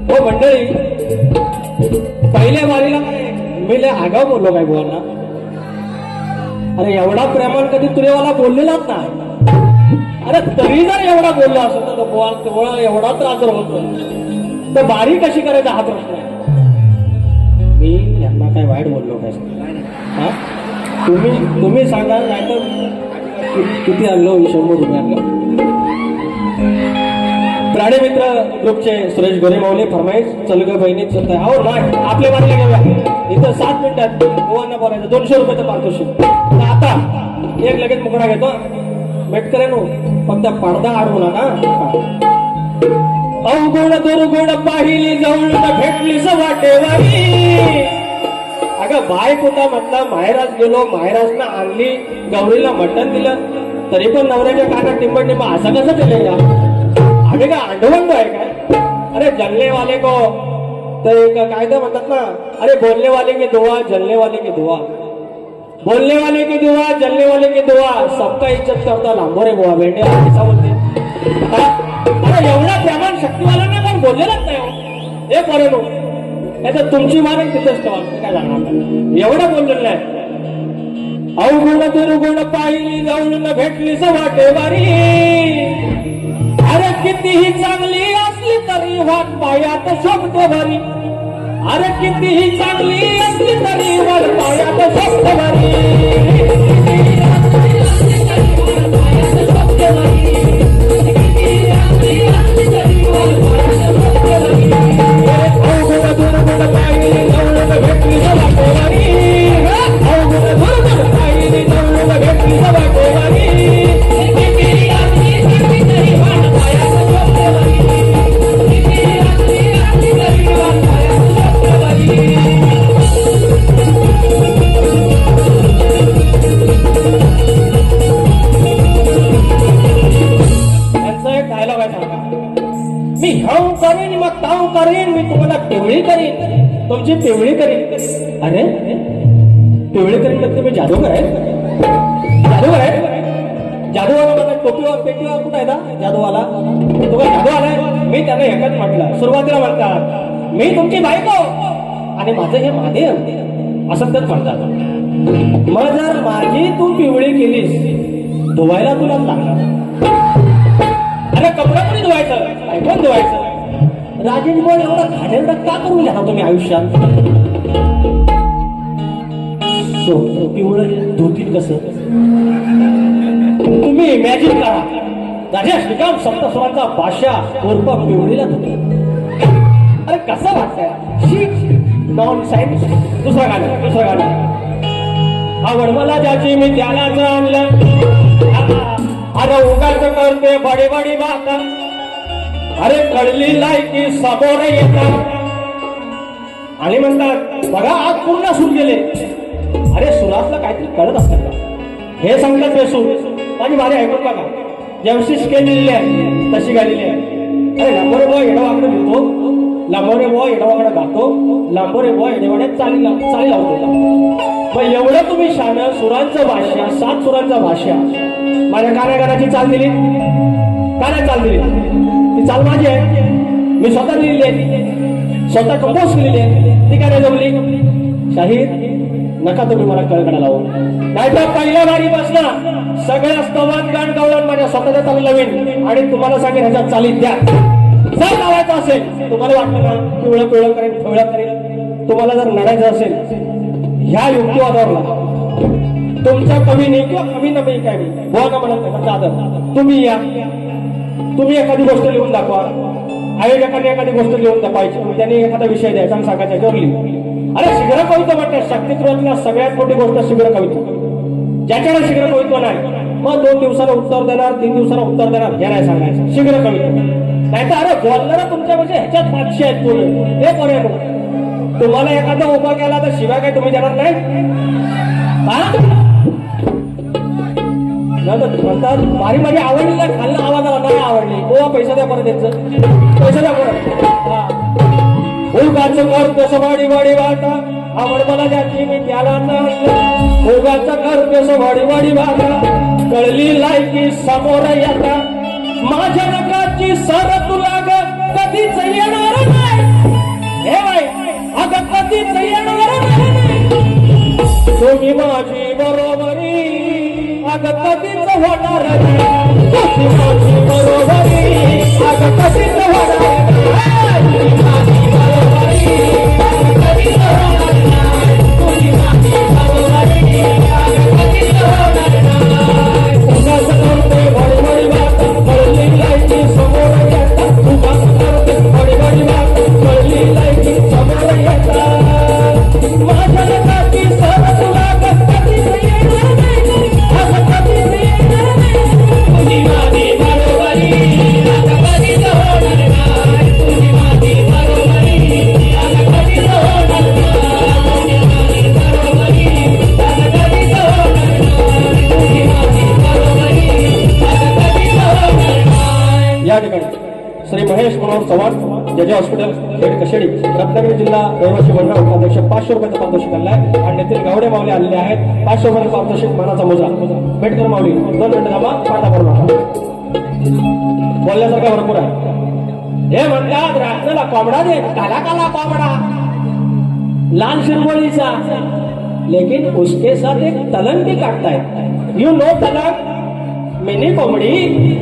हो मंडळी, पहिल्या वारीला मी लय आगाव बोललो काय बुवांना? अरे एवढा प्रेमान कधी तुरेवाला बोललेलाच नाही. अरे तरी जर एवढा बोलला असं तर बुवा एवढा त्रास जर होतो तर बारी कशी करायचा हा प्रश्न आहे. मी यांना काय वाईट बोललो काय? हा तुम्ही सांगा, नाही तर किती आणलो? 100 रुपये आणलो. प्राणी मित्र ग्रुपचे सुरेश गोरे माऊली फरमाईश चल ग बहिणी चलत आहे. हो नाही आपल्या वारीला घेऊया. इथं 7 मिनिटात गोवांना बोलायचं. 200 रुपयाचं पारितोषिक. आता एक लगेच मुकडा घेतो. मेटकऱ्यानो फक्त पडदा अडवू नका. अवगुण दुर्गुण पाहिली जवळ भेटली वाटेवारी. अगं बाय कुठं म्हटलं माहेराज गेलो, माहेराजनं आणली, गौरीला मटण दिलं, तरी पण नवऱ्याच्या कानात टिंबट टिंब असं कसं दिलं या? आम्ही काय अंडवंड आहे काय? अरे जलने वाले को तर एक कायदा म्हणतात ना, अरे बोलने वाले की दुआ, जलने वाले की दुआ. बोलने वाले की दुआ, जलने वाले की दुआ, सबका इज्जत करता लांबोरे बुवा भेंडे ऐसा बोलते. अरे एवढा प्रेमान शक्तिवालांना पण बोललेलाच नाही हो. हे बरं नो नाही तर तुमची मान तिथंच ठेवा. काय लागणार एवढं बोललेलं आहे. अवगुण दुर्गुण पाहिली जाऊन भेटलीच वाटेवारी. अरे कितीही चांगली असली तरी वाट पायात शोभते भरी. अरे कितीही चांगली असली तरी वाट पायात शोभते भरी. अवगुण दुर्गुण पाहिली जाऊन भेटलीच वाटेवारी. अवगुण दुर्गुण पाहिली जाऊन भेटलीच वाटेवारी. मी ह्याव करीन मग ताव करीन, मी तुम्हाला पिवळी करीन, तुमची पिवळी करीन. अरे पिवळी करीन तर तुम्ही जादूगर आहे? जादूगर आहे? जादूवाला माझा टोपीवर पेटीवर कुठं आहे ना जादूवाला? तो काय जादू आलाय? मी त्यांना एकच म्हटलं, सुरुवातीला म्हणतात मी तुमची बायको आणि माझं हे महादेव असं तर म्हणतात. मग जर माझी तू पिवळी केलीस, धुवायला तुला लागणार. अरे कपडा कोणी धुवायचं, ऐकून धुवायचं. राजेश भाऊ एवढा घाणेरडा का करून घ्या तुम्ही आयुष्यात? पिवळं धुतील कसं? तुम्ही इमॅजिन करा, राजा श्रीकांत सप्तस्वरांचा बादशाह उर्फ पिवळीला धुतो. अरे कसं वाटतंय? Non science. दुसरं गाणं. आवड मला ज्याची मी त्यालाच आणलं. अरे उगाच करते बडी बडी बात. अरे कळली लायकी समोर येतात आणि म्हणतात बघा आज पूर्ण सूर गेले. अरे सुरातलं काहीतरी कळत असतं का? हे सांगतात बेसूर माझी वारी ऐकून बघा. जशी स्केल लिहिली आहे तशी गालेली आहे. अरे लांबोरे बुवा येडवाकडे लिहितो, लांबोरे बुवा येडवाकडे गातो, लांबोरे बुवा येडवाड्यात चाली लावतो. मग एवढं तुम्ही शान सुरांचं भाषा, 7 सुरांचा भाषा माझ्या कानागाराची चाल दिली. का नाही चाल दिली? ती चाल माझी आहे, मी स्वतः लिहिली आहे, स्वतः कंपोज केलेली आहे. ती काय नाही जमली? शाहीर नका तुम्ही मला कळकडा लावू. नाहीतर पहिल्या वारी बसला सगळ्या स्तवान गाण गावलं माझ्या स्वतःच्या चाली लावीन आणि तुम्हाला सांगेन ह्याच्यात चालीत द्या. जर लावायचं असेल, तुम्हाला वाटलं ना पिवळं पिवळं करेन, पिवळं करेन, तुम्हाला जर लढायचं असेल ह्या युक्तिवादावर तुमच्या कवीने किंवा कवी नवी काय बुवा का म्हणत दादा तुम्ही या, तुम्ही एखादी गोष्ट लिहून दाखवा. आयोजकांनी एखादी गोष्ट लिहून दाखवायची, त्यांनी एखादा विषय द्यायचा आणि सांगायचा याच्यावर लिहू. अरे शीघ्र कविता म्हणतात शक्तित्वातल्या सगळ्यात मोठी गोष्ट शीघ्र कविता. ज्याच्याकडे शीघ्र कवित्व नाही मग 2 दिवसाला उत्तर देणार, 3 दिवसाला उत्तर देणार, हे नाही सांगायचं शीघ्र कविता. नाही तर अरे बोलणारा तुमच्या म्हणजे ह्याच्यात 500 आहेत पूर्ण. हे पर्यंत तुम्हाला एखादा उभा केला तर शिवाय काय तुम्ही देणार नाही? म्हणतात मारी माझी आवडली नाही, खाल्लं आवाजाला नाही आवडली, गोवा पैसा द्या परत द्यायचं, पैसा द्या परत. उगाचं कर कसं वाडी वाडी वाटा, आवड मला ज्याची मी त्याला आणलं. उगाचं कर कसं वाडी वाडी वाटा, कळली लायकी समोर येता. माझ्या नकाची सर तुला कधीच येणार नाही. तुझी माझी बरोबरी अग कधीच होणार नाही. तुझी माझी बरोबरी अग कधीच होणार नाही. तुझी माझी बरोबरी अग कधीच होणार नाही. तुझी माझी बरोबरी अग कधीच होणार नाही. उगाच करते बडबडी बात कळली लायकी समोर येतात. उगाच करते बडबडी बात कळली लायकी समोर येतात. माझ्या लग्नाची सर तुला कधीच येणार नाही. असं कधीच येणार नाही. तुझी माझी बरोबरी अग कधीच होणार नाही. तुझी माझी बरोबरी अग कधीच होणार नाही. तुझी माझी बरोबरी अग कधीच होणार नाही. तुझी माझी बरोबरी अग कधीच होणार नाही. या ठिकाणी श्री महेश मनोहर चव्हाण जेजे हॉस्पिटल खेड कशेडी रत्नागिरी जिल्हा रहिवासी मंडळ उपाध्यक्ष 500 रुपयाचा पारितोषिक आणलाय आणि येथील गावडे माऊली आलेले आहेत. 500 रुपयाचा पारितोषिक मानाचा मोजा भेट कर माऊली 2 मिनिटं थांबा पाठा करू नका. बोलण्यासारखा भरपूर आहे. हे म्हणतात रात्रीला कोंबडा दे काला काला कोंबडा लाल शिरमोळीचा लेकिन उसके साथ एक तलंग भी काटता है. यू नो तलंग मिनी कोंबडी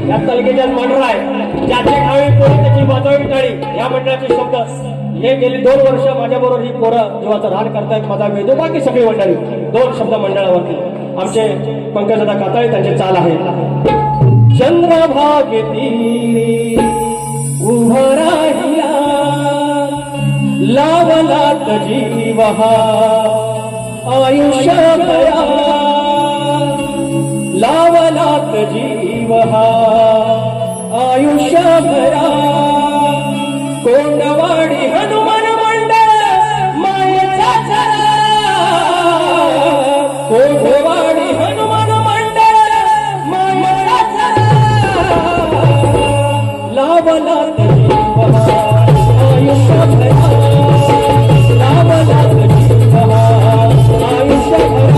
या तलगेच्यात मंडळ आहे. ज्याचे खावी पोरी त्याची वाजवी टाळी या मंडळाचे शब्द हे गेली 2 वर्ष माझ्याबरोबर ही पोरं जीवाचं रान करतायत. माझा वेदो बाकी सगळी मंडळी 2 शब्द मंडळावरती आमचे पंकजदा काताळे त्यांचे चाल आहे. चंद्रभागे तीरी उभा राहिला लावलात जीव हा आयुष्यभरा लावलात जीव हा आयुष्यभरा कोंडवाडी हनुमान मंडळ मायेचा झरा कोंडवाडी हनुमान मंडळ मायेचा झरा लावलात जीव हा आयुष्यभरा लावलात जीव हा आयुष्यभरा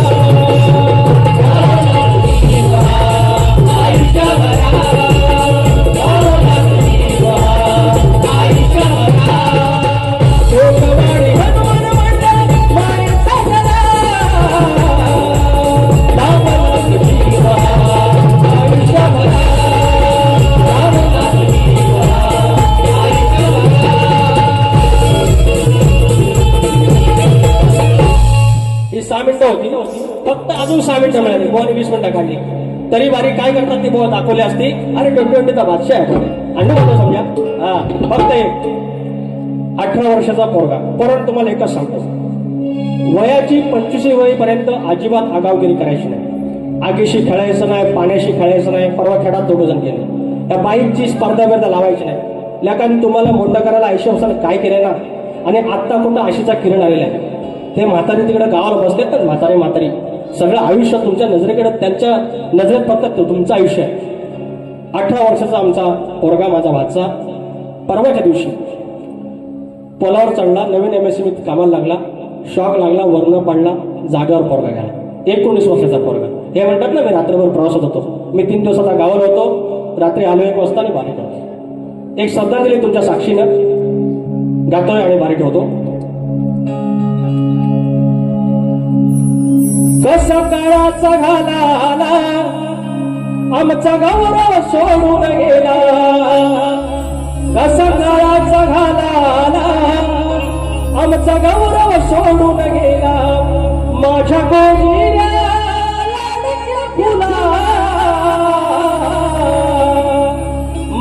ही 6 मिनिटं होती. फक्त अजून 6 मिनिटं मिळाली. बोन 20 मिनिटं काढली तरी बारी काय करतात ती बोन दाखवली असती. अरे 20-20चा बादशाह आहे आणि म्हणतो समजा. हा फक्त 18 वर्षाचा पोरगा. परंतु तुम्हाला एकच सांगतो वयाची 25 वयपर्यंत अजिबात आगावगिरी करायची नाही. आगीशी खेळायचं नाही पाण्याशी खेळायचं नाही. परवा खेळात 2 जण गेले. त्या बाईकची स्पर्धा बिर्धा लावायची नाही. लेकांनी तुम्हाला मोठं करायला 80 वर्षाला काय केलंय ना आणि आत्ता कुठं आशीचा किरण आलेला आहे. ते म्हातारी तिकडे गावाला बसलेत तर म्हातारी सगळं आयुष्य तुमच्या नजरेकडे त्यांच्या नजरेत फक्त तुमचं आयुष्य आहे. 18 वर्षाचा आमचा पोरगा माझा भाचा परवाच्या दिवशी पोलावर चढला. नवीन MSME कामाला लागला. शॉक लागला वर्ण पडला जागेवर पोरगा गेला. 19 वर्षाचा पोरगा. हे म्हणतात ना मी रात्रभर प्रवासात होतो. मी 3 दिवसाचा गावाला होतो. रात्री आलो 1 वाजता आणि बारीक होतो. एक श्रद्धांजली तुमच्या साक्षीनं गातोय आणि बारीक होतो. कसा काळाचा घाला आमचा गौरव सोडून गेला. कसा काळाचा घाला आमचा गौरव सोडून गेला. माझ्या गोजिऱ्या लाडक्या फुला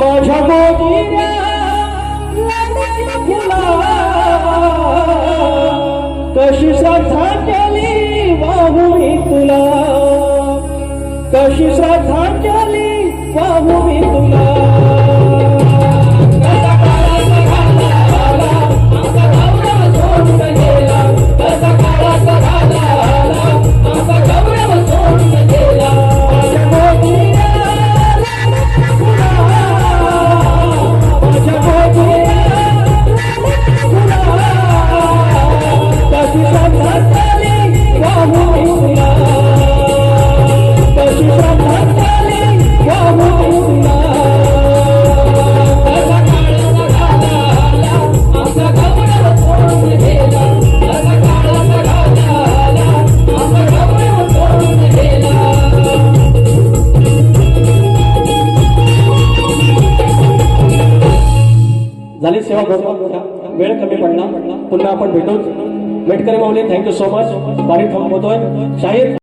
माझ्या गोजिऱ्या लाडक्या फुला कशी श्रद्धांजली वाहू मी तुला. कशी श्रद्धांजली वाहू मी तुला. कसा काळाचा घाला आमचा गौरव सोडून गेला. कसा काळाचा घाला आमचा गौरव सोडून गेला. माझ्या गोजिऱ्या लाडक्या फुला माझ्या गोजिऱ्या लाडक्या फुला कशी श्रद्धांजली वाहू मी तुला. कशी श्रद्धांजली वाहू मी तुला. झाली सेवा गौरव वेळ कमी पडला पुन्हा आपण भेटूच मेटकरी माऊली थँक्यू सो मच वारी थांबवतोय शाहीर